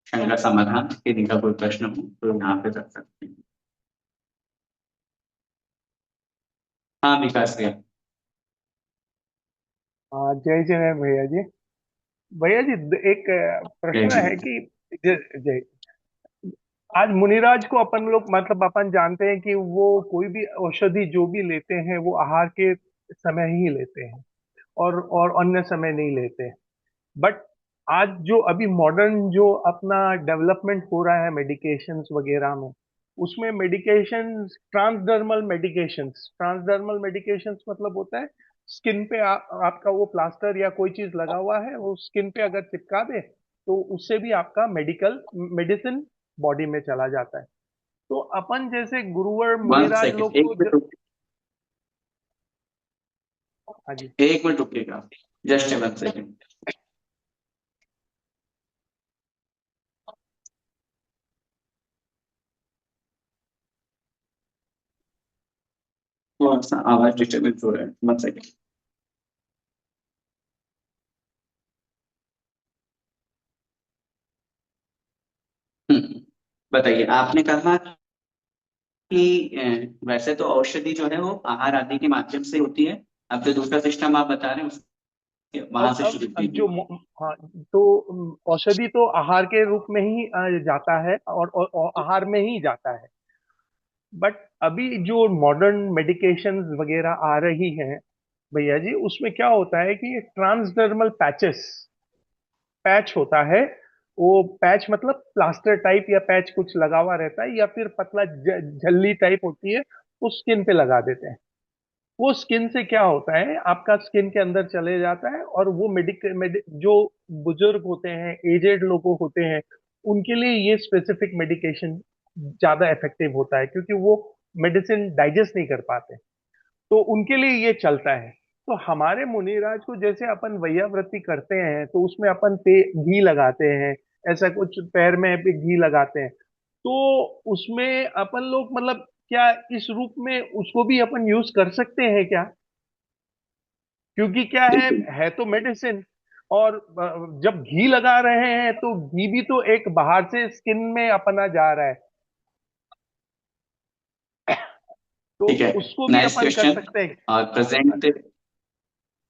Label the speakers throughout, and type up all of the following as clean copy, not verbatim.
Speaker 1: शंका समाधान यदि का कोई प्रश्न हो तो यहाँ पे कर सकते हैं। हाँ विकास भैया।
Speaker 2: हाँ, जय जय भैया जी। भैया जी, एक
Speaker 1: जय
Speaker 2: प्रश्न
Speaker 1: जी।
Speaker 2: है कि जय जय आज मुनिराज को अपन लोग मतलब अपन जानते हैं कि वो कोई भी औषधि जो भी लेते हैं वो आहार के समय ही लेते हैं, और अन्य समय नहीं लेते हैं। बट आज जो अभी मॉडर्न जो अपना डेवलपमेंट हो रहा है मेडिकेशंस वगैरह में, उसमें मेडिकेशंस, ट्रांसडर्मल मेडिकेशंस मतलब होता है स्किन पे आपका वो प्लास्टर या कोई चीज लगा हुआ है, वो स्किन पे अगर चिपका दे तो उससे भी आपका मेडिकल मेडिसिन बॉडी में चला जाता है। तो अपन जैसे गुरुवर
Speaker 1: वन
Speaker 2: मुनिराज
Speaker 1: सेकेंड,
Speaker 2: लोग
Speaker 1: एक
Speaker 2: को
Speaker 1: मिनट
Speaker 2: हाँ जी।
Speaker 1: एक मिनट रुकिएगा। Just 1 second. थोड़ा सा आवाज डिस्टर्बेंस हो रहा है, 1 सेकेंड। बताइए, आपने कहा कि वैसे तो औषधि जो है वो आहार आदि के माध्यम से होती है। अब जो दूसरा सिस्टम आप बता रहे हैं उसके वहां से शुरू
Speaker 2: अब
Speaker 1: कीजिए।
Speaker 2: हाँ, तो औषधि तो आहार के रूप में ही जाता है, और आहार में ही जाता है। बट अभी जो मॉडर्न मेडिकेशंस वगैरह आ रही हैं भैया जी, उसमें क्या होता है कि ट्रांसडर्मल पैच होता है। वो पैच मतलब प्लास्टर टाइप या पैच कुछ लगा हुआ रहता है, या फिर पतला झल्ली टाइप होती है, वो स्किन पे लगा देते हैं। वो स्किन से क्या होता है, आपका स्किन के अंदर चले जाता है, और वो जो बुजुर्ग होते हैं, एजेड लोग होते हैं, उनके लिए ये स्पेसिफिक मेडिकेशन ज्यादा इफेक्टिव होता है, क्योंकि वो मेडिसिन डाइजेस्ट नहीं कर पाते, तो उनके लिए ये चलता है। तो हमारे मुनिराज को जैसे अपन वैयाव्रती करते हैं तो उसमें अपन पे घी लगाते हैं, ऐसा कुछ पैर में भी घी लगाते हैं। तो उसमें अपन लोग मतलब क्या इस रूप में उसको भी अपन यूज कर सकते हैं क्या? क्योंकि क्या
Speaker 1: बिल्कुल।
Speaker 2: है तो मेडिसिन। और जब घी लगा रहे हैं तो घी भी तो एक बाहर से स्किन में अपना जा रहा है, तो
Speaker 1: ठीक है।
Speaker 2: उसको भी
Speaker 1: नाइस
Speaker 2: अपन कर
Speaker 1: क्वेश्चन।
Speaker 2: सकते हैं।
Speaker 1: और प्रेजेंट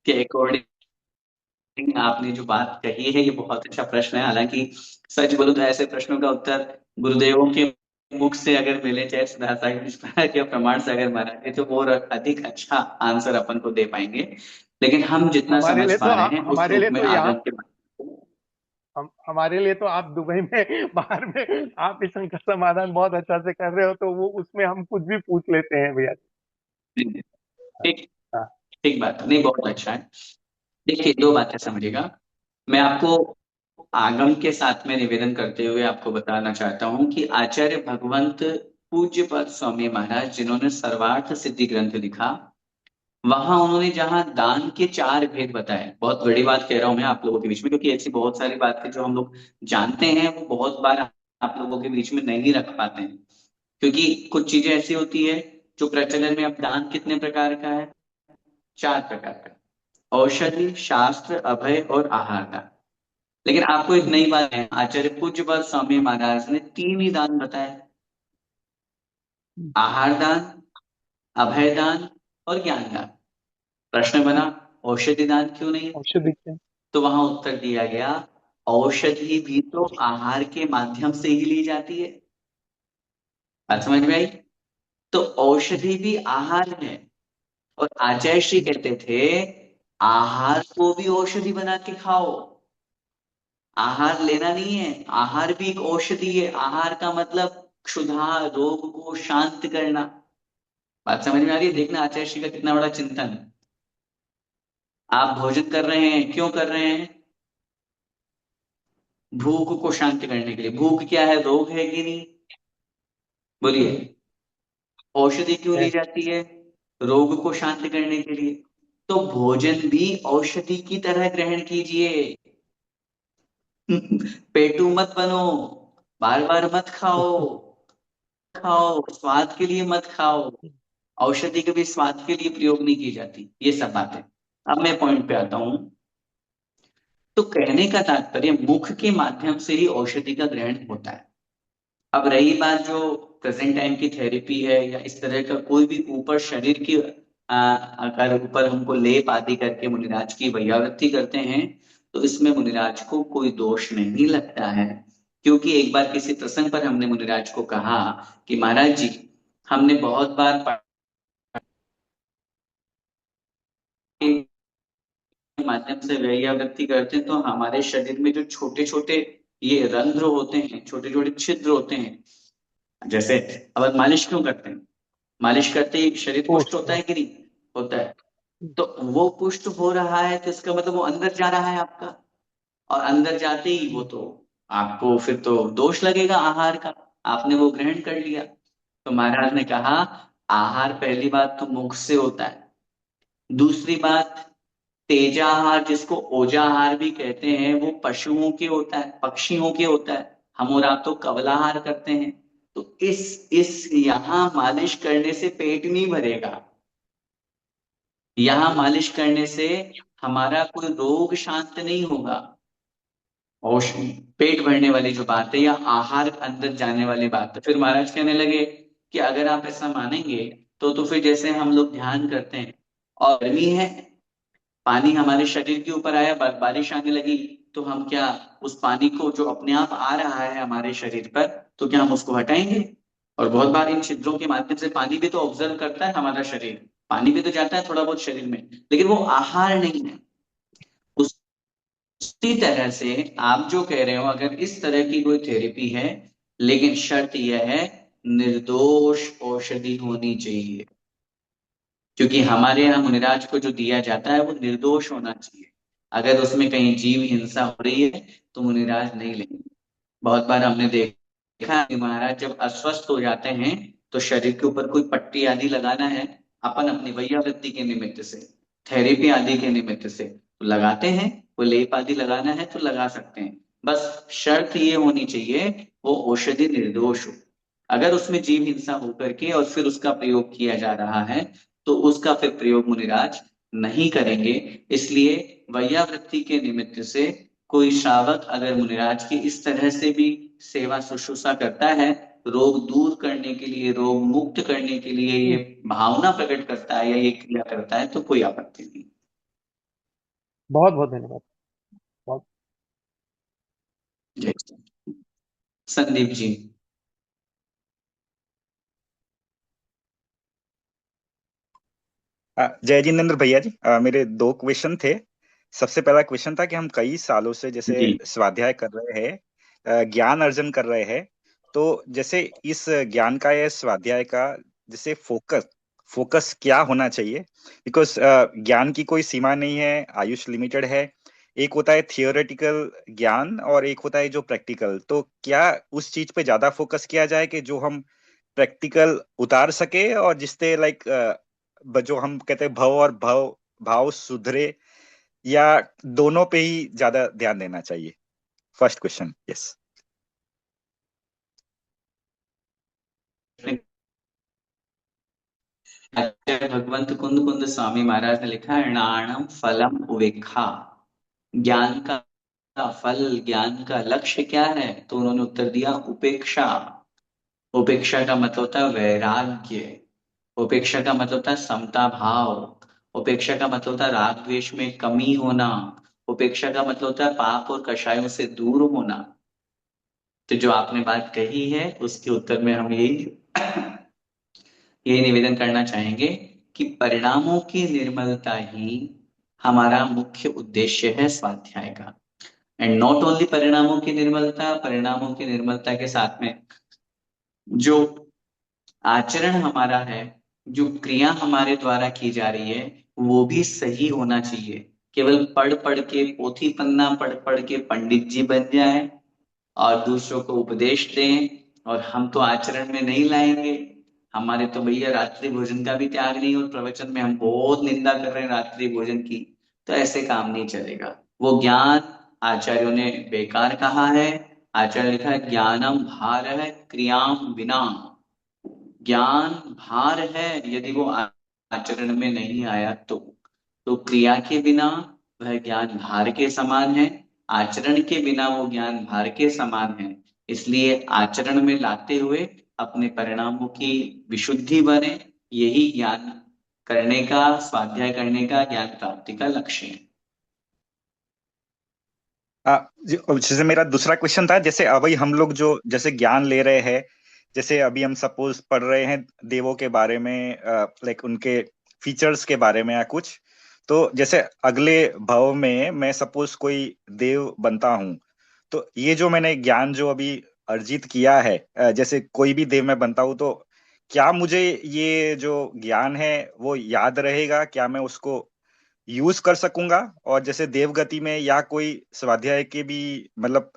Speaker 1: के अकॉर्डिंग आपने जो बात कही है ये बहुत अच्छा प्रश्न है। हालांकि सच बोलूं तो ऐसे प्रश्नों का उत्तर गुरुदेवों के मुख से अगर मिले, चाहे सिद्धार्थ मिश्रा के प्रमाण से अगर मांगे तो और अधिक अच्छा आंसर अपन को दे पाएंगे। लेकिन हम जितना
Speaker 2: हमारे
Speaker 1: समझ
Speaker 2: लिए तो
Speaker 1: पा रहे हैं उस
Speaker 2: हमारे
Speaker 1: रूप
Speaker 2: लिए
Speaker 1: में
Speaker 2: तो यहाँ
Speaker 1: आगम के
Speaker 2: हमारे लिए तो आप दुबई में बाहर में आप इसका समाधान बहुत अच्छा से कर रहे हो, तो वो उसमें हम कुछ भी पूछ लेते हैं भैया।
Speaker 1: ठीक।
Speaker 2: हाँ।
Speaker 1: ठीक बात नहीं, बहुत अच्छा है। देखिए, दो बातें समझिएगा। मैं आपको आगम के साथ में निवेदन करते हुए आपको बताना चाहता हूं कि आचार्य भगवंत पूज्यपाद स्वामी महाराज जिन्होंने सर्वार्थ सिद्धि ग्रंथ लिखा, वहां उन्होंने जहां दान के 4 भेद बताए, बहुत बड़ी बात कह रहा हूं मैं आप लोगों के बीच में, क्योंकि ऐसी बहुत सारी बातें जो हम लोग जानते हैं वो बहुत बार आप लोगों के बीच में नहीं रख पाते हैं। क्योंकि कुछ चीजें ऐसी होती है जो प्रचलन में, अब दान कितने प्रकार का है? 4 प्रकार का। औषधि, शास्त्र, अभय और आहार दान। लेकिन आपको एक नई बात है, आचार्य पूज्यपाद स्वामी महाराज ने 3 ही दान बताए। आहार दान, अभय दान और ज्ञान दान। प्रश्न बना, औषधि दान क्यों नहीं?
Speaker 2: औषधि के।
Speaker 1: तो वहां उत्तर दिया गया, औषधि भी तो आहार के माध्यम से ही ली जाती है। बात समझ में आई? तो औषधि भी आहार है। और आचार्य श्री कहते थे, आहार को भी औषधि बना के खाओ। आहार लेना नहीं है, आहार भी एक औषधि है। आहार का मतलब क्षुधा, रोग को शांत करना। बात समझ में आ रही है? देखना आचार्य श्री का कितना बड़ा चिंतन है। आप भोजन कर रहे हैं, क्यों कर रहे हैं? भूख को शांत करने के लिए। भूख क्या है? रोग है कि नहीं? बोलिए। औषधि क्यों ली
Speaker 2: है।
Speaker 1: जाती है? रोग को शांत करने के लिए। तो भोजन भी औषधि की तरह ग्रहण कीजिए। पेटू मत बनो, बार बार मत खाओ। खाओ स्वाद के लिए मत खाओ। औषधि कभी स्वाद के लिए प्रयोग नहीं की जाती। ये सब बातें। अब मैं पॉइंट पे आता हूं। तो कहने का तात्पर्य मुख के माध्यम से ही औषधि का ग्रहण होता है। अब रही बात जो प्रेजेंट टाइम की थेरेपी है या इस तरह का कोई भी ऊपर शरीर की अगर ऊपर हमको लेप आदि करके मुनिराज की वैयावृत्ति करते हैं, तो इसमें मुनिराज को कोई दोष नहीं लगता है। क्योंकि एक बार किसी प्रसंग पर हमने मुनिराज को कहा कि महाराज जी, हमने बहुत बार के माध्यम से वैयावृत्ति करते हैं, तो हमारे शरीर में जो छोटे छोटे ये रंध्र होते हैं, छोटे छोटे छिद्र होते हैं। जैसे अब आप मालिश क्यों करते हैं? मालिश करते ही शरीर पुष्ट
Speaker 2: पोस्ट
Speaker 1: होता
Speaker 2: में।
Speaker 1: है कि नहीं? होता है। तो वो पुष्ट हो रहा है तो इसका मतलब वो अंदर जा रहा है आपका, और अंदर जाते ही वो तो आपको फिर तो दोष लगेगा आहार का, आपने वो ग्रहण कर लिया। तो महाराज ने कहा, आहार पहली बात तो मुख से होता है। दूसरी बात, तेजाहार जिसको ओजाहार भी कहते हैं, वो पशुओं के होता है, पक्षियों के होता है। हम और आप तो कवलाहार करते हैं। तो इस यहाँ मालिश करने से पेट नहीं भरेगा। यहाँ मालिश करने से हमारा कोई रोग शांत नहीं होगा। और पेट भरने वाली जो बात है या आहार अंदर जाने वाली बात, तो फिर महाराज कहने लगे कि अगर आप ऐसा मानेंगे तो फिर जैसे हम लोग ध्यान करते हैं और गर्मी है, पानी हमारे शरीर के ऊपर आया, बारिश आने लगी, तो हम क्या उस पानी को जो अपने आप आ रहा है हमारे शरीर पर, तो क्या हम उसको हटाएंगे? और बहुत बार इन छिद्रों के माध्यम से पानी भी तो ऑब्जर्व करता है हमारा शरीर, पानी भी तो जाता है थोड़ा बहुत शरीर में, लेकिन वो आहार नहीं है। उसी तरह से आप जो कह रहे हो, अगर इस तरह की कोई थेरेपी है, लेकिन शर्त यह है निर्दोष औषधि होनी चाहिए। क्योंकि हमारे यहाँ मुनिराज को जो दिया जाता है वो निर्दोष होना चाहिए। अगर उसमें कहीं जीव हिंसा हो रही है तो मुनिराज नहीं लेंगे। बहुत बार हमने देखा है कि महाराज जब अस्वस्थ हो जाते हैं तो शरीर के ऊपर कोई पट्टी आदि लगाना है, अपन अपनी वैयावृत्ति के निमित्त से, थेरेपी आदि के निमित्त से तो लगाते हैं। कोई लेप आदि लगाना है तो लगा सकते हैं। बस शर्त ये होनी चाहिए वो औषधि निर्दोष हो। अगर उसमें जीव हिंसा होकर के और फिर उसका प्रयोग किया जा रहा है, तो उसका फिर प्रयोग मुनिराज नहीं करेंगे। इसलिए वैयावृत्ति के निमित्त से कोई श्रावक अगर मुनिराज की इस तरह से भी सेवा शुश्रूषा करता है, रोग दूर करने के लिए, रोग मुक्त करने के लिए ये भावना प्रकट करता है या ये क्रिया करता है, तो कोई आपत्ति नहीं।
Speaker 2: बहुत बहुत धन्यवाद। बहुत।
Speaker 1: जय। संदीप जी।
Speaker 3: जय जिनेन्द्र भैया जी, मेरे दो क्वेश्चन थे। सबसे पहला क्वेश्चन था कि हम कई सालों से जैसे
Speaker 1: जी।
Speaker 3: स्वाध्याय कर रहे हैं, ज्ञान अर्जन कर रहे हैं। तो जैसे इस ज्ञान का या स्वाध्याय का जैसे फोकस फोकस क्या होना चाहिए? बिकॉज ज्ञान की कोई सीमा नहीं है, आयुष लिमिटेड है। एक होता है थियोरेटिकल ज्ञान और एक होता है जो प्रैक्टिकल। तो क्या उस चीज पे ज्यादा फोकस किया जाए कि जो हम प्रैक्टिकल उतार सके और जिससे लाइक जो हम कहते हैं भव और भाव भाव सुधरे, या दोनों पे ही ज्यादा ध्यान देना चाहिए? First question. यस।
Speaker 1: आचार्य भगवंत कुंद कुंद स्वामी महाराज ने लिखा है, णाणम फलम उपेक्षा। ज्ञान का फल, ज्ञान का लक्ष्य क्या है? तो उन्होंने उत्तर दिया उपेक्षा। उपेक्षा का मतलब होता है वैराग्य। उपेक्षा का मतलब होता है समता भाव। उपेक्षा का मतलब होता है राग द्वेष में कमी होना। उपेक्षा का मतलब होता है पाप और कषायों से दूर होना। तो जो आपने बात कही है उसके उत्तर में हम यही निवेदन करना चाहेंगे कि परिणामों की निर्मलता ही हमारा मुख्य उद्देश्य है स्वाध्याय का। एंड नॉट ओनली परिणामों की निर्मलता, परिणामों की निर्मलता के साथ में जो आचरण हमारा है, जो क्रिया हमारे द्वारा की जा रही है, वो भी सही होना चाहिए। केवल पढ़ पढ़ के, पोथी पन्ना पढ़ पढ़ के पंडित जी बन जाए और दूसरों को उपदेश दें और हम तो आचरण में नहीं लाएंगे। हमारे तो भैया रात्रि भोजन का भी त्याग नहीं, और प्रवचन में हम बहुत निंदा कर रहे हैं रात्रि भोजन की। तो ऐसे काम नहीं चलेगा। वो ज्ञान आचार्यों ने बेकार कहा है। आचार्य लिखा है, ज्ञानम भार है क्रियाम बिना। ज्ञान भार है यदि वो आचरण में नहीं आया तो क्रिया के बिना वह ज्ञान भार के समान है। आचरण के बिना वो ज्ञान भार के समान है। इसलिए आचरण में लाते हुए अपने परिणामों की विशुद्धि बने, यही ज्ञान करने का, स्वाध्याय करने का, ज्ञान प्राप्ति का लक्ष्य है।
Speaker 3: जैसे मेरा दूसरा क्वेश्चन था, जैसे अभी हम लोग जो जैसे ज्ञान ले रहे हैं, जैसे अभी हम सपोज पढ़ रहे हैं देवों के बारे में, लाइक उनके फीचर्स के बारे में या कुछ, तो जैसे अगले भव में मैं सपोज कोई देव बनता हूँ, तो ये जो मैंने ज्ञान जो अभी अर्जित किया है, जैसे कोई भी देव में बनता हूँ, तो क्या मुझे ये जो ज्ञान है वो याद रहेगा? क्या मैं उसको यूज कर सकूंगा? और जैसे देवगति में या कोई स्वाध्याय की भी मतलब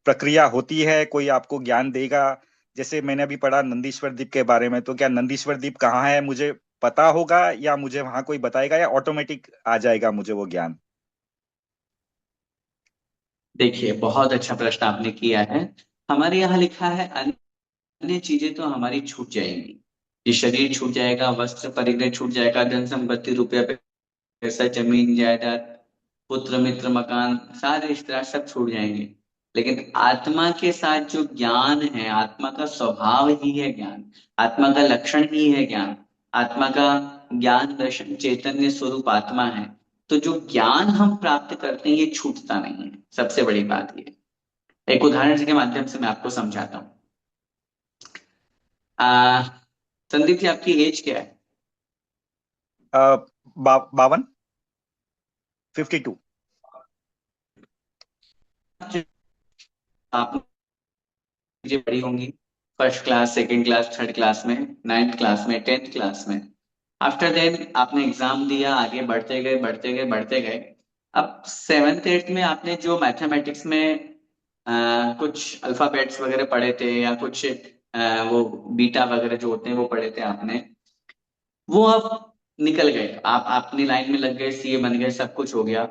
Speaker 3: प्रक्रिया होती है, कोई आपको ज्ञान देगा? जैसे मैंने अभी पढ़ा नंदीश्वर द्वीप के बारे में, तो क्या नंदीश्वर द्वीप कहाँ है मुझे पता होगा, या मुझे वहां कोई बताएगा, या ऑटोमेटिक आ जाएगा मुझे वो ज्ञान?
Speaker 1: देखिए, बहुत अच्छा प्रश्न आपने किया है। हमारे यहाँ लिखा है अन्य चीजें तो हमारी छूट जाएंगी। ये शरीर छूट जाएगा, वस्त्र परिग्रह छूट जाएगा, धन संपत्ति, रुपया पैसा, जमीन जायदाद, पुत्र मित्र मकान, सारे रिश्तेदार सब छूट जाएंगे। लेकिन आत्मा के साथ जो ज्ञान है, आत्मा का स्वभाव ही है ज्ञान, आत्मा का लक्षण ही है ज्ञान, आत्मा का ज्ञान दर्शन चैतन्य स्वरूप आत्मा है। तो जो ज्ञान हम प्राप्त करते हैं ये छूटता नहीं है। सबसे बड़ी बात ये, एक उदाहरण के माध्यम से मैं आपको समझाता हूँ। आ संदीप जी, आपकी एज क्या है?
Speaker 3: 52, 52।
Speaker 1: आप चीजें पढ़ी होंगी, first class, second class, third class में, नाइन्थ क्लास में, टेंथ क्लास में। आफ्टर देन आपने एग्जाम दिया, आगे बढ़ते गए बढ़ते गए बढ़ते गए। अब सेवेंथ एट्थ में आपने जो मैथमेटिक्स में कुछ अल्फाबेट्स वगैरह पढ़े थे, या कुछ वो बीटा वगैरह जो होते हैं वो पढ़े थे आपने, वो अब निकल गए। आप अपनी लाइन में लग गए, सीए बन गए, सब कुछ हो गया,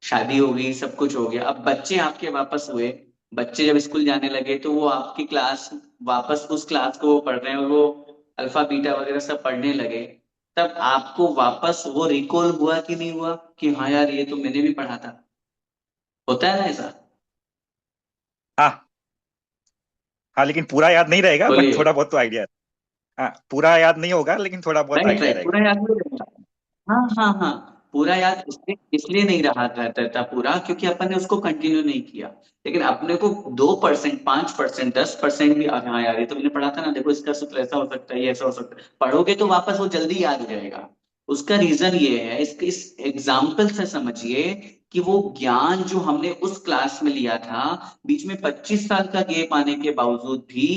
Speaker 1: शादी हो गई, सब कुछ हो गया। अब बच्चे आपके वापस हुए, बच्चे जब स्कूल जाने लगे तो वो आपकी क्लास, वापस उस क्लास को वो पढ़ रहे हैं, और वो अल्फा बीटा वगैरह सब पढ़ने लगे। तब आपको वापस वो रिकॉल हुआ कि नहीं हुआ कि हाँ यार ये तो मैंने भी पढ़ा था? होता है ना ऐसा?
Speaker 3: हाँ हाँ, लेकिन पूरा याद नहीं रहेगा, बट
Speaker 1: बोलिए।
Speaker 3: थोड़ा बहुत तो आइडिया। हाँ, पूरा याद नहीं होगा लेकिन थोड़ा बहुत
Speaker 1: राइट
Speaker 3: आइडिया
Speaker 1: राइट,
Speaker 3: रहेगा।
Speaker 1: पूरा याद नहीं रहेगा। हाँ हाँ हाँ, पूरा याद इसलिए नहीं रहा रहता था पूरा, क्योंकि अपन ने उसको कंटिन्यू नहीं किया। लेकिन अपने को 2%, 5%, 10% भी, हाँ यार ये तो मैंने पढ़ा था ना, देखो इसका सूत्र ऐसा हो सकता है, ये ऐसा हो सकता है, पढ़ोगे तो वापस वो जल्दी याद हो जाएगा। उसका रीजन ये है, इस एग्जाम्पल से समझिए कि वो ज्ञान जो हमने उस क्लास में लिया था, बीच में 25 साल का गैप आने के बावजूद भी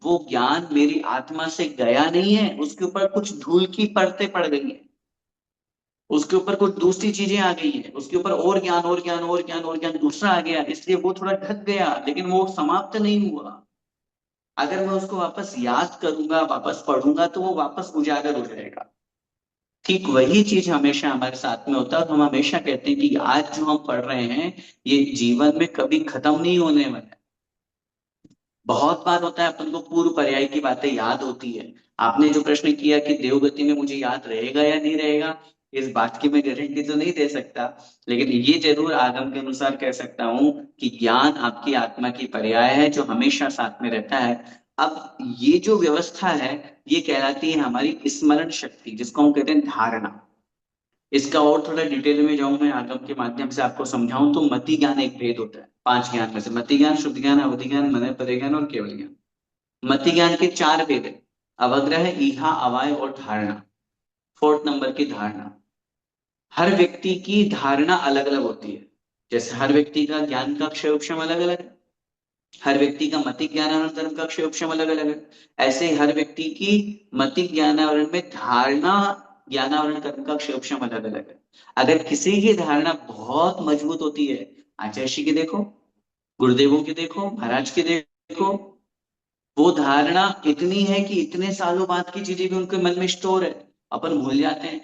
Speaker 1: वो ज्ञान मेरी आत्मा से गया नहीं है, उसके ऊपर कुछ धूल की परतें पड़ गई है, उसके ऊपर कुछ दूसरी चीजें आ गई है, उसके ऊपर और ज्ञान और ज्ञान और ज्ञान और ज्ञान दूसरा आ गया, इसलिए वो थोड़ा ढक गया, लेकिन वो समाप्त नहीं हुआ। अगर मैं उसको वापस याद करूंगा, वापस पढ़ूंगा, तो वो वापस उजागर हो जाएगा। ठीक वही चीज हमेशा हमारे साथ में होता है, और हम हमेशा कहते हैं कि आज जो हम पढ़ रहे हैं ये जीवन में कभी खत्म नहीं होने वाला है। बहुत बार होता है अपन को पूर्व पर्याय की बातें याद होती है। आपने जो प्रश्न किया कि देवगति में मुझे याद रहेगा या नहीं रहेगा, इस बात की मैं गारंटी तो नहीं दे सकता, लेकिन ये जरूर आगम के अनुसार कह सकता हूं कि ज्ञान आपकी आत्मा की पर्याय है जो हमेशा साथ में रहता है। अब ये जो व्यवस्था है ये कहलाती है हमारी स्मरण शक्ति, जिसको हम कहते हैं धारणा। इसका और थोड़ा डिटेल में जाऊं मैं, आगम के माध्यम से आपको समझाऊं, तो मति ज्ञान एक भेद होता है 5 ज्ञान में से। मति ज्ञान, शुद्ध ज्ञान, अवधि ज्ञान, मनय परे ज्ञान और केवल ज्ञान। मति ज्ञान के 4 भेद है: अवग्रह, ईहा, अवाय और धारणा। फोर्थ नंबर की धारणा। हर व्यक्ति की धारणा अलग अलग होती है। जैसे हर व्यक्ति का ज्ञान का क्षयोक्षम अलग अलग है, हर व्यक्ति का मति ज्ञानावरण का क्षयोक्षम अलग अलग है, ऐसे ही हर व्यक्ति की मति ज्ञानावरण में धारणा ज्ञानावरण कर्म का क्षयोक्षम अलग अलग है। अगर किसी की धारणा बहुत मजबूत होती है, आचार्य जी की देखो, गुरुदेवों की देखो, महाराज की देखो, वो धारणा इतनी है कि इतने सालों बाद की चीजें भी उनके मन में स्टोर है, अपन भूल जाते हैं,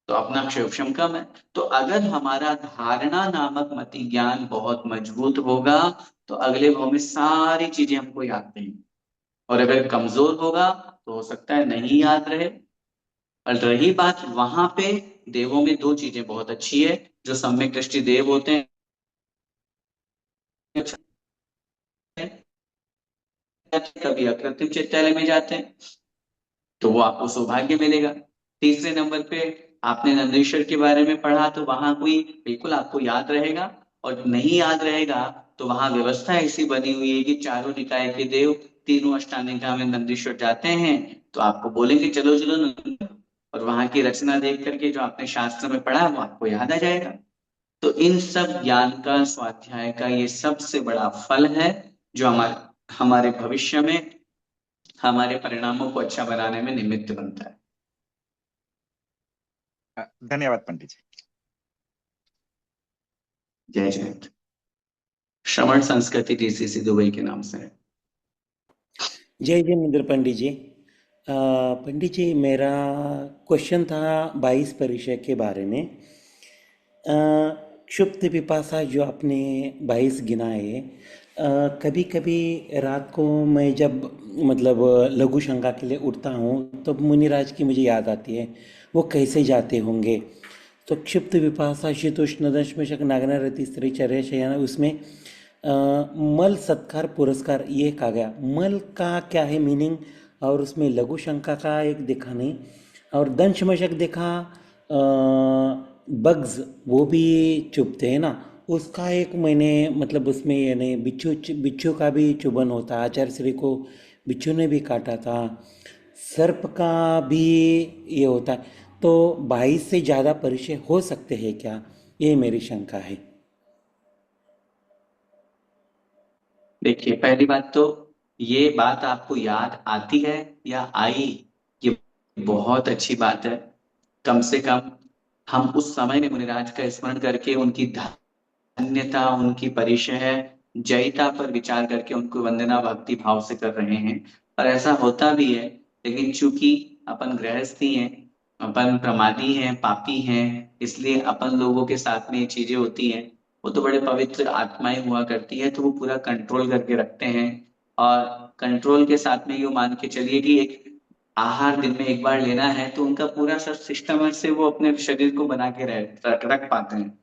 Speaker 1: तो अपना क्षयोक्षम कम है। तो अगर हमारा धारणा नामक मति ज्ञान बहुत मजबूत होगा तो अगले भाव में सारी चीजें हमको याद नहीं, और अगर कमजोर होगा तो हो सकता है नहीं याद रहे। और रही बात वहां पे, देवों में 2 चीजें बहुत अच्छी है, जो सम्यक दृष्टि देव होते हैं अच्छा है, कभी अकृत्रिम चित्तालय में जाते हैं तो वो आपको सौभाग्य मिलेगा। तीसरे नंबर पे आपने नंदीश्वर के बारे में पढ़ा तो वहां कोई बिल्कुल आपको याद रहेगा, और नहीं याद रहेगा तो वहां व्यवस्था ऐसी बनी हुई है कि चारों निकाय के देव तीनों अष्टांगिका में नंदीश्वर जाते हैं तो आपको बोलेंगे चलो चलो नंदीश्वर, और वहां की रचना देख करके जो आपने शास्त्र में पढ़ा वो आपको याद आ जाएगा। तो इन सब ज्ञान का स्वाध्याय का ये सबसे बड़ा फल है जो हमारे हमारे भविष्य में हमारे परिणामों को अच्छा बनाने में निमित्त बनता है।
Speaker 3: धन्यवाद पंडित जी।
Speaker 1: जय जयंत। श्रवण संस्कृति जीसीसी दुबई के नाम से है।
Speaker 4: जय जिनेन्द्र पंडित जी। पंडित जी, मेरा क्वेश्चन था 22 परिचय के बारे में। क्षुप्त पिपासा जो आपने 22 गिनाए, कभी कभी रात को मैं जब मतलब लघु शंका के लिए उठता हूँ तो मुनिराज की मुझे याद आती है, वो कैसे जाते होंगे। तो क्षिप्त विपाशा शीतोष्ण दशमशक नागना रति स्त्री चर्या शयन, उसमें मल सत्कार पुरस्कार ये कहा गया। मल का क्या है मीनिंग, और उसमें लघु शंका का एक देखा नहीं, और दंशमशक देखा बग्स वो भी चुभते हैं ना, उसका एक मैंने मतलब उसमें यानी बिच्छू बिच्छू का भी चुभन होता है, आचार्य श्री को बिच्छू ने भी काटा था, सर्प का भी ये होता है। तो 22 से ज़्यादा परिचय हो सकते हैं क्या, ये मेरी शंका है।
Speaker 1: देखिए, पहली बात तो ये बात आपको याद आती है या आई, ये बहुत अच्छी बात है। कम से कम हम उस समय में मुनिराज का स्मरण करके उनकी धन्यता, उनकी परिचय जयिता पर विचार करके उनको वंदना भक्ति भाव से कर रहे हैं। और ऐसा होता भी है, लेकिन चूंकि अपन गृहस्थी हैं, अपन प्रमादी हैं, पापी हैं, इसलिए अपन लोगों के साथ में ये चीजें होती हैं। वो तो बड़े पवित्र आत्माएं हुआ करती है तो वो पूरा कंट्रोल करके रखते हैं। और कंट्रोल के साथ में ये मान के चलिए कि एक आहार दिन में एक बार लेना है तो उनका पूरा सब सिस्टम से वो अपने शरीर को बना के रख पाते हैं।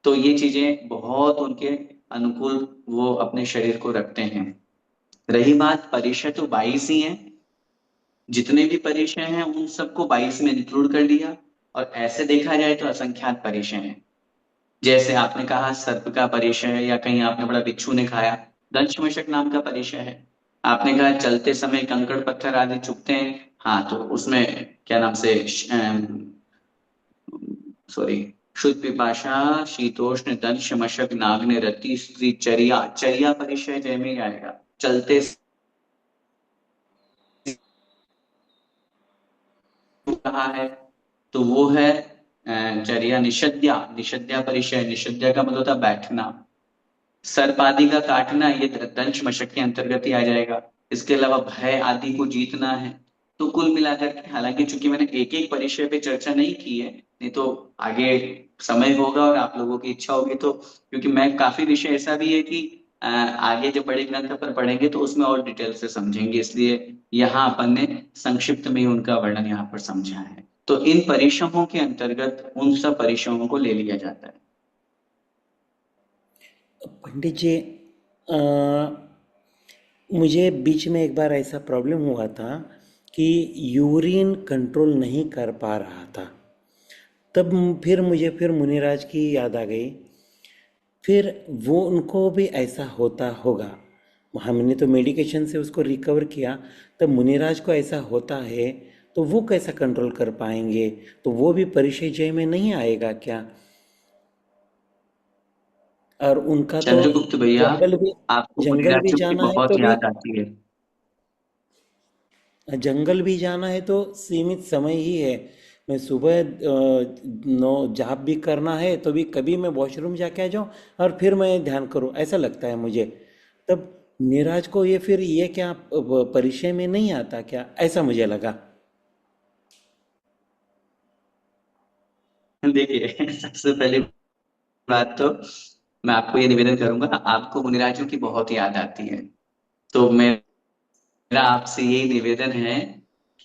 Speaker 1: तो ये चीजें बहुत उनके अनुकूल वो अपने शरीर को रखते हैं। रही बात परिचय, तो 22 ही हैं। जितने भी परिचय हैं उन सबको 22 में इंक्लूड कर लिया। और ऐसे देखा जाए तो असंख्यात परिचय हैं। जैसे आपने कहा सर्प का परिचय है, या कहीं आपने बड़ा बिच्छू ने खाया, दंशमशक नाम का परिचय है। आपने कहा चलते समय कंकड़ पत्थर आदि चुभते हैं, हाँ तो उसमें क्या नाम से, सॉरी, शुद्ध पिपाशा शीतोष्ण दंश मशक नाग्न रति स्त्री चर्या, चर्या परिचय जय में ही आएगा। चलते कहा है तो वो है चर्या। निषद्या, निषद्या परिचय, निषद्या का मतलब होता है बैठना। सर्प आदि का काटना ये दंश मशक के अंतर्गत ही आ जाएगा। इसके अलावा भय आदि को जीतना है। तो कुल मिलाकर के, हालांकि चूंकि मैंने एक एक परिचय पे चर्चा नहीं की है, नहीं तो आगे समय होगा और आप लोगों की इच्छा होगी तो, क्योंकि मैं काफी विषय ऐसा भी है कि आगे जब बड़े ग्रंथ पर पढ़ेंगे तो उसमें और डिटेल से समझेंगे, इसलिए यहाँ अपन ने संक्षिप्त में ही उनका वर्णन यहाँ पर समझा है। तो इन परिश्रमों के अंतर्गत उन सब परिश्रमों को ले लिया जाता है।
Speaker 4: पंडित जी, मुझे बीच में एक बार ऐसा प्रॉब्लम हुआ था कि यूरिन कंट्रोल नहीं कर पा रहा था। तब फिर मुझे फिर मुनिराज की याद आ गई। फिर वो उनको भी ऐसा होता होगा, हमने तो मेडिकेशन से उसको रिकवर किया, तब मुनिराज को ऐसा होता है तो वो कैसा कंट्रोल कर पाएंगे, तो वो भी परिचय जय में नहीं आएगा क्या। और उनका तो
Speaker 1: चंद्रगुप्त भैया, आपको
Speaker 4: जंगल भी
Speaker 1: मुनिराजों की
Speaker 4: जाना है
Speaker 1: बहुत
Speaker 4: तो भी
Speaker 1: याद आती है।
Speaker 4: जंगल भी जाना है तो सीमित समय ही है। मैं सुबह नो जाप भी करना है तो भी कभी मैं वॉशरूम जाके आ जाऊँ और फिर मैं ध्यान करूँ, ऐसा लगता है मुझे। तब नीरज को ये फिर ये क्या परिचय में नहीं आता क्या, ऐसा मुझे लगा।
Speaker 1: देखिए, सबसे पहली बात तो मैं आपको ये निवेदन करूंगा, आपको मुनिराजों की बहुत याद आती है। तो मेरा आपसे यही निवेदन है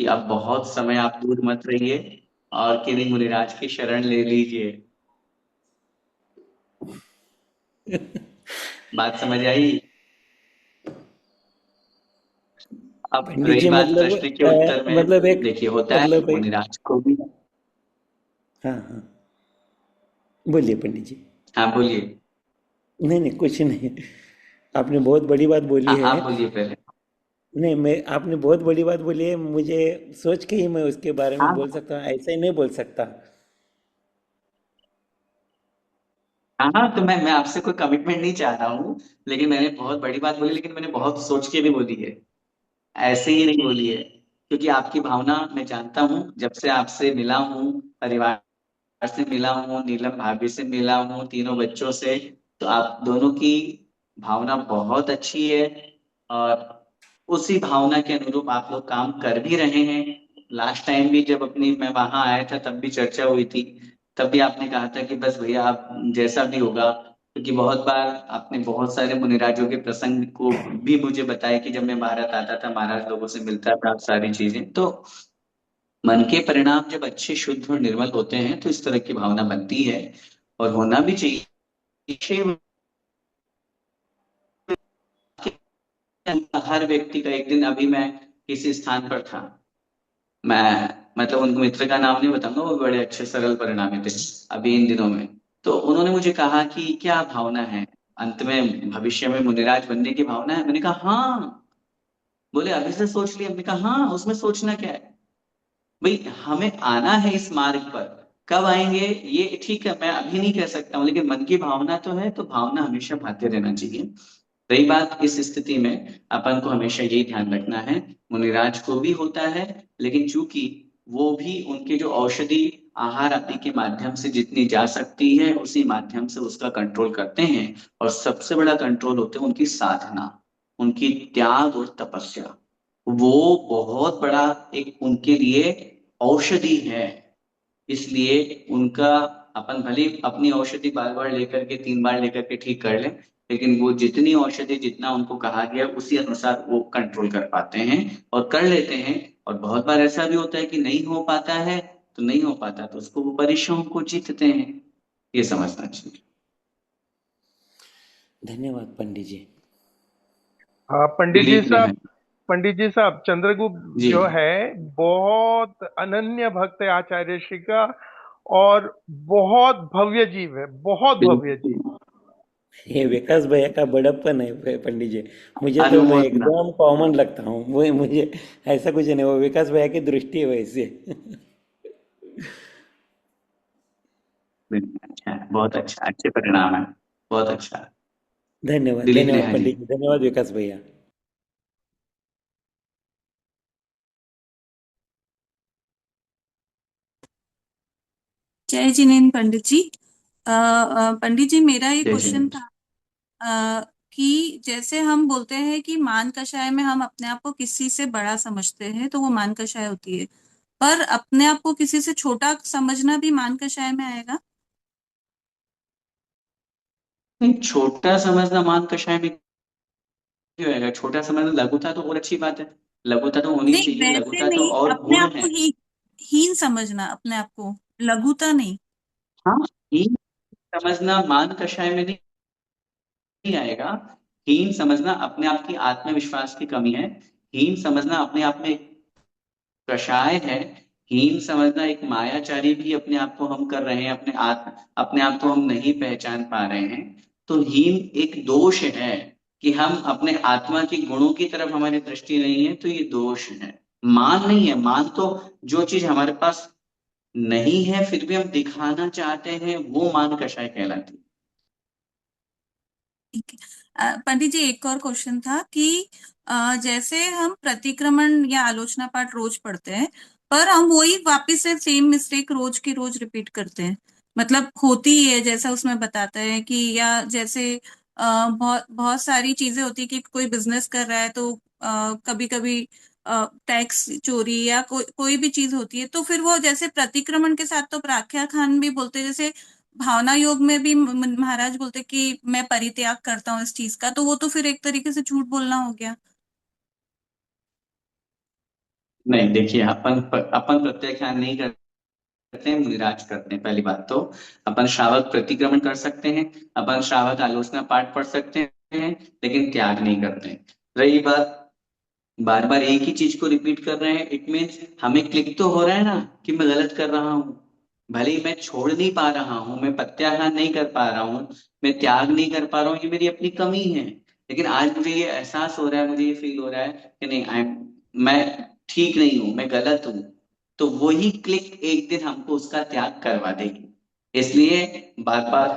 Speaker 1: कि अब बहुत समय आप दूर मत रहिए और किन्हीं मुनिराज की शरण ले लीजिए। बात समझ आई? अब
Speaker 4: पंडित
Speaker 1: रही
Speaker 4: जी
Speaker 1: बात
Speaker 4: मतलब
Speaker 1: प्रश्न के उत्तर में,
Speaker 4: मतलब एक
Speaker 1: देखिए होता है
Speaker 4: मतलब एक
Speaker 1: मुनिराज को भी।
Speaker 4: हाँ हाँ, बोलिए पंडित जी।
Speaker 1: हाँ बोलिए।
Speaker 4: नहीं नहीं, कुछ नहीं। आपने बहुत बड़ी बात बोली
Speaker 1: हाँ
Speaker 4: है।
Speaker 1: आप बोलिए पहले।
Speaker 4: नहीं, मैं आपने बहुत बड़ी बात बोली है, मुझे सोच के ही मैं उसके बारे में बोल
Speaker 1: हाँ
Speaker 4: सकता हूँ, ऐसे ही नहीं बोल सकता।
Speaker 1: हाँ हाँ, तो मैं आपसे कोई कमिटमेंट नहीं चाहता हूँ, लेकिन मैंने बहुत बड़ी बात बोली, लेकिन मैंने बहुत सोच के भी बोली है, ऐसे ही नहीं बोली है। क्योंकि आपकी भावना मैं जानता हूँ, जब से आपसे मिला हूँ, परिवार से मिला हूँ, नीलम भाभी से मिला हूँ, तीनों बच्चों से, तो आप दोनों की भावना बहुत अच्छी है। और उसी भावना के अनुरूप आप लोग काम कर भी रहे हैं। लास्ट टाइम भी जब अपनी मैं वहां आया था तब भी चर्चा हुई थी। तब भी आपने कहा था कि बस भैया आप जैसा भी होगा, क्योंकि बहुत बार आपने बहुत सारे मुनिराजों के प्रसंग को भी मुझे बताया कि जब मैं भारत आता था, महाराज लोगों से मिलता था, सारी चीजें तो मन के परिणाम जब अच्छे शुद्ध और निर्मल होते हैं तो इस तरह की भावना बनती है, और होना भी चाहिए। हर व्यक्ति का एक दिन, अभी मैं किसी स्थान पर था, मैं मतलब उनको मित्र का नाम नहीं बताऊंगा, वो बड़े अच्छे सरल परिणामी थे अभी इन दिनों में। तो उन्होंने मुझे कहा कि क्या भावना है, अंत में भविष्य में मुनिराज बनने की भावना है? मैंने कहा हाँ। बोले अभी से सोच लिया? हमने कहा हाँ, उसमें सोचना क्या है भाई, हमें आना है इस मार्ग पर। कब आएंगे ये ठीक है, मैं अभी नहीं कह सकता हूँ, लेकिन मन की भावना तो है, तो भावना हमेशा भाग्य रहना चाहिए। रही बात इस स्थिति में, अपन को हमेशा यही ध्यान रखना है, मुनिराज को भी होता है, लेकिन चूंकि वो भी उनके जो औषधि आहार आदि के माध्यम से जितनी जा सकती है उसी माध्यम से उसका कंट्रोल करते हैं। और सबसे बड़ा कंट्रोल होता है उनकी साधना, उनकी त्याग और तपस्या। वो बहुत बड़ा एक उनके लिए औषधि है। इसलिए उनका, अपन भले ही अपनी औषधि बार बार लेकर के, 3 बार लेकर के ठीक कर लें, लेकिन वो जितनी औषधि, जितना उनको कहा गया उसी अनुसार वो कंट्रोल कर पाते हैं और कर लेते हैं। और बहुत बार ऐसा भी होता है कि नहीं हो पाता है, तो नहीं हो पाता तो उसको वो परिश्रम को जीतते हैं। ये समझना चाहिए।
Speaker 4: धन्यवाद पंडित जी।
Speaker 2: हाँ पंडित जी
Speaker 1: दिलीप ने है।
Speaker 2: साहब, पंडित जी साहब, चंद्रगुप्त
Speaker 1: जी।
Speaker 2: जो है बहुत अनन्य भक्त है आचार्य श्री का, और बहुत भव्य जीव है, बहुत भव्य जीव।
Speaker 1: बिल्कुल।
Speaker 4: ये विकास भैया का बड़प्पन है पंडित जी। मुझे तो मैं
Speaker 1: अनुमोदना।
Speaker 4: एकदम कॉमन लगता हूँ, वो मुझे ऐसा कुछ नहीं, वो विकास भैया की दृष्टि है वैसे।
Speaker 1: अच्छा है, बहुत अच्छा, अच्छे परिणाम है, बहुत अच्छा।
Speaker 4: धन्यवाद
Speaker 1: दिलीप
Speaker 4: धन्यवाद
Speaker 1: नेहा जी।
Speaker 4: पंडित जी, धन्यवाद विकास भैया।
Speaker 5: जय जिनेन्द्र पंडित जी। पंडित जी, मेरा ये
Speaker 1: जय
Speaker 5: क्वेश्चन
Speaker 1: जिनेन्द्र।
Speaker 5: था कि जैसे हम बोलते हैं कि मान कषाय में हम अपने आप को किसी से बड़ा समझते हैं तो वो मान कषाय होती है, पर अपने आप को किसी से छोटा समझना भी मान कषाय में आएगा?
Speaker 1: नहीं, छोटा समझना मान कषाय में क्यों आएगा? छोटा समझना लघुता तो और अच्छी बात है, लघुता तो होनी
Speaker 5: नहीं,
Speaker 1: चाहिए,
Speaker 5: वैसे
Speaker 1: लघुता तो
Speaker 5: नहीं,
Speaker 1: और
Speaker 5: अपने
Speaker 1: गुण
Speaker 5: आप को
Speaker 1: है।
Speaker 5: हीन समझना, अपने आप को लघुता नहीं।
Speaker 1: हाँ, हीन समझना मान कषाय में नहीं आएगा। हीन समझना अपने आप की आत्मविश्वास की कमी है। हीन समझना अपने आप में एक कषाय है। हीन समझना एक मायाचारी भी अपने आप को हम कर रहे हैं, अपने आप को हम नहीं पहचान पा रहे हैं। तो हीन एक दोष है कि हम अपने आत्मा के गुणों की तरफ हमारी दृष्टि नहीं है, तो ये दोष है। मान नहीं है, मान तो जो चीज हमारे पास नहीं है फिर भी हम दिखाना चाहते हैं, वो मान कषाय कहलाती है।
Speaker 5: ठीक है। पंडित जी, एक और क्वेश्चन था कि जैसे हम प्रतिक्रमण या आलोचना पाठ रोज पढ़ते हैं, पर हम वही वापस से सेम मिस्टेक रोज की रोज रिपीट करते हैं। मतलब होती ही है, जैसा उसमें बताता है कि, या जैसे बहुत बहुत सारी चीजें होती है कि कोई बिजनेस कर रहा है तो कभी कभी टैक्स चोरी या कोई भी चीज होती है, तो फिर वो जैसे प्रतिक्रमण के साथ तो प्राख्या खान भी बोलते हैं, जैसे भावना योग में भी महाराज बोलते कि मैं परित्याग करता हूँ इस चीज का, तो वो तो फिर एक तरीके से झूठ बोलना हो गया।
Speaker 1: नहीं देखिए, अपन प्रत्याख्यान नहीं करते हैं, मुनिराज करते हैं। पहली बात तो अपन श्रावक प्रतिक्रमण कर सकते हैं, अपन श्रावक आलोचना पाठ पढ़ सकते हैं, हैं लेकिन त्याग नहीं करते हैं। रही बात, बार बार एक ही चीज को रिपीट कर रहे हैं, इट मीन्स हमें क्लिक तो हो रहा है ना कि मैं गलत कर रहा हूँ। भले ही मैं छोड़ नहीं पा रहा हूँ, मैं प्रत्याहार नहीं कर पा रहा हूँ, मैं त्याग नहीं कर पा रहा हूँ, ये मेरी अपनी कमी है। लेकिन आज मुझे ये एहसास हो रहा है, मुझे ये फील हो रहा है कि नहीं, मैं ठीक नहीं हूँ, मैं गलत हूँ। तो वही क्लिक एक दिन हमको उसका त्याग करवा देगी। इसलिए बार बार